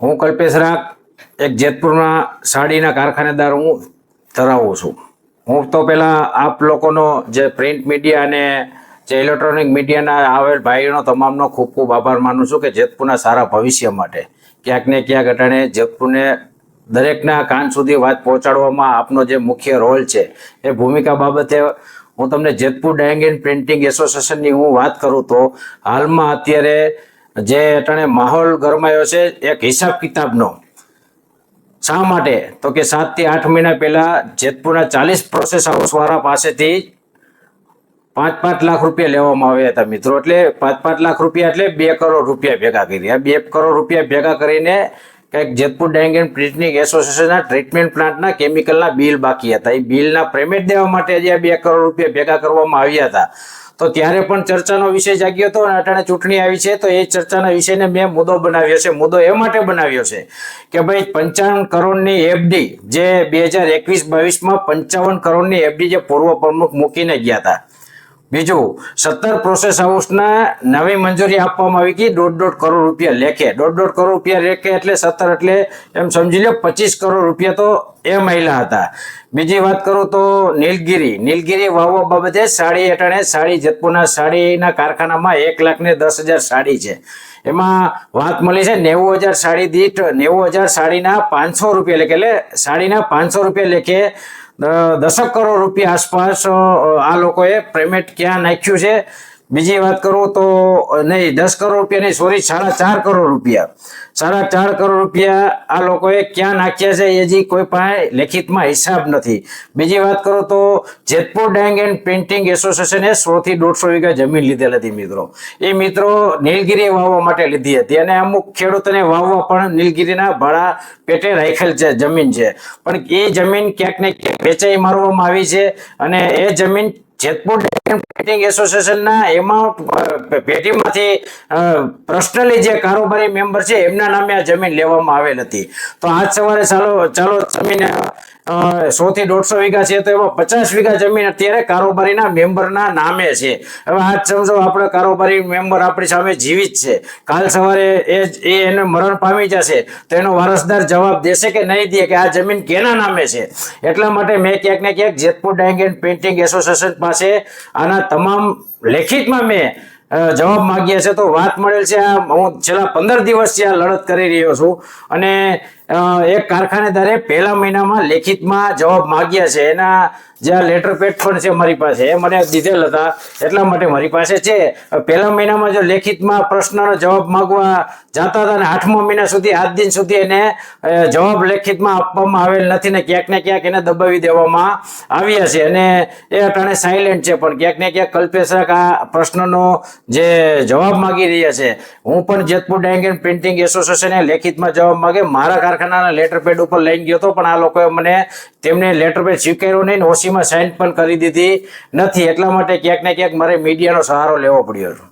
હું કલ્પેશ રાખ એક જેતપુરના સાડીના કારખાનેદાર હું ધરાવું છું. હું તો પહેલાં આપ લોકોનો જે પ્રિન્ટ મીડિયા અને જે ઇલેક્ટ્રોનિક મીડિયાના આવેલ ભાઈઓનો તમામનો ખૂબ ખૂબ આભાર માનું છું કે જેતપુરના સારા ભવિષ્ય માટે ક્યાંક ને ક્યાંક અટાણે જેતપુરને દરેકના કાન સુધી વાત પહોંચાડવામાં આપનો જે મુખ્ય રોલ છે એ ભૂમિકા બાબતે હું તમને જેતપુર ડાઇંગ એન્ડ પ્રિન્ટિંગ એસોસિએશનની હું વાત કરું તો હાલમાં અત્યારે જે અટાણે માહોલ ગરમાયો છે એક હિસાબ કિતાબનો. શા માટે તો કે 7 થી 8 મહિના પહેલા જેતપુરના 40 પ્રોસેસ હાઉસવાળા પાસેથી 5-5 લાખ રૂપિયા લેવામાં આવ્યા હતા મિત્રો. એટલે 5-5 લાખ રૂપિયા એટલે 2 કરોડ રૂપિયા ભેગા કરી. આ 2 કરોડ રૂપિયા ભેગા કરીને કંઈક જેતપુર ડાઇંગ એન્ડ પ્રિન્ટિંગ એસોસિએશનના ટ્રીટમેન્ટ પ્લાન્ટના કેમિકલના બિલ બાકી હતા. એ બિલના પેમેન્ટ દેવા માટે જે 2 કરોડ રૂપિયા ભેગા કરવામાં આવ્યા હતા. તો ત્યારે પણ ચર્ચાનો વિષય જાગ્યો હતો અને અટાણે ચૂંટણી આવી છે તો એ ચર્ચાના વિષયને મેં મુદ્દો બનાવ્યો છે. મુદ્દો એ માટે બનાવ્યો છે કે ભાઈ 55 કરોડની એફડી જે 2021-22માં 55 કરોડની એફડી જે પૂર્વ પ્રમુખ મૂકીને ગયા હતા. બીજું 17 પ્રોસેસ હાઉસના નવી મંજૂરી આપવામાં આવી કે 1.5 કરોડ રૂપિયા લેખે. 1.5 કરોડ રૂપિયા લેખે એટલે 17 એટલે એમ સમજી લો 25 કરોડ રૂપિયા તો એ મહિલા હતા. બીજી વાત કરું તો નીલગીરી વાવવા બાબતે સાડી અટાણે સાડી જેતપુરના સાડીના કારખાનામાં 1,10,000 સાડી છે. એમાં વાત મળી છે 90,000 સાડી દીઠ 90,000 સાડીના 500 રૂપિયા લેખે એટલે સાડીના 500 રૂપિયા લેખે 10 કરોડ રૂપિયા આસપાસ આ લોકોએ પેમેન્ટ ક્યાં નાખ્યું છે. બીજી વાત કરું તો નહીં 10 કરોડ રૂપિયા નહીં સોરી 4.5 કરોડ રૂપિયા 4.5 કરોડ રૂપિયા આ લોકોએ ક્યાં નાખ્યા છે એ હજી કોઈ પાસે લેખિતમાં હિસાબ નથી. બીજી વાત કરું તો જેતપુર ડાઇંગ એન્ડ પ્રિન્ટિંગ એસોસિએશને 100 થી 150 વીઘા જમીન લીધેલ હતી મિત્રો. એ મિત્રો નીલગીરી વાવવા માટે લીધી હતી અને અમુક ખેડૂતોને વાવવા પણ નીલગીરીના ભાડા પેટે રાખેલ છે જમીન છે. પણ એ જમીન ક્યાંક ને ક્યાંક વેચાઈ મારવામાં આવી છે અને એ જમીન જેતપુર પ્રિન્ટિંગ એસોસિએશનના એમાઉન્ટ પેટીમાંથી પર્સનલી જે કારોબારી મેમ્બર છે એમના નામે આ જમીન લેવામાં આવેલ હતી. તો આજ સવારે ચાલો જમીન 100 થી 150 વીઘા છે તો એમાં 50 વીઘા જમીન અત્યારે કારોબારીના મેમ્બરના નામે છે. હવે આજ સમજો આપણે કારોબારી મેમ્બર આપણી સામે જીવિત છે, કાલ સવારે એને મરણ પામી જશે તો એનો વારસદાર જવાબ દેશે કે નહીં દે કે આ જમીન કેના નામે છે. એટલા માટે મેં ક્યાંક ને ક્યાંક Jetpur dying and printing association પાસે આના તમામ લેખિતમાં મેં જવાબ માંગ્યા છે. તો વાત મળેલ છે હું છેલ્લા 15 દિવસથી આ લડત કરી રહ્યો છું અને એક કારખાનેદારે પહેલા મહિનામાં લેખિતમાં જવાબ માંગ્યા છે. એના જે લેટર પેડ પણ છે મારી પાસે એ મને દીધેલ હતા એટલા માટે મારી પાસે છે. પહેલા મહિનામાં જો લેખિતમાં પ્રશ્નનો જવાબ માંગવા જતા હતા અને 8મા મહિના સુધી આજ દિન સુધી એને જવાબ લેખિતમાં આપવામાં આવેલ નથી ને ક્યાંક એને દબાવી દેવામાં આવ્યા છે અને એ અટાણે સાયલેન્ટ છે. પણ ક્યાંક ને ક્યાંક કલ્પેશ રાખ આ પ્રશ્નનો જે જવાબ માંગી રહ્યા છે. હું પણ જેતપુર ડાઇંગ એન્ડ પ્રિન્ટિંગ એસોસિએશને લેખિતમાં જવાબ માંગે મારા કારખાનાના લેટર પેડ ઉપર લઈ ગયો હતો પણ આ લોકોએ મને તેમને લેટર પેડ સ્વીકાર્યો નહીં, ઓસીમાં સાઇન પણ કરી દીધી નથી. એટલા માટે ક્યાંક ને ક્યાંક મારે મીડિયાનો સહારો લેવો પડ્યો.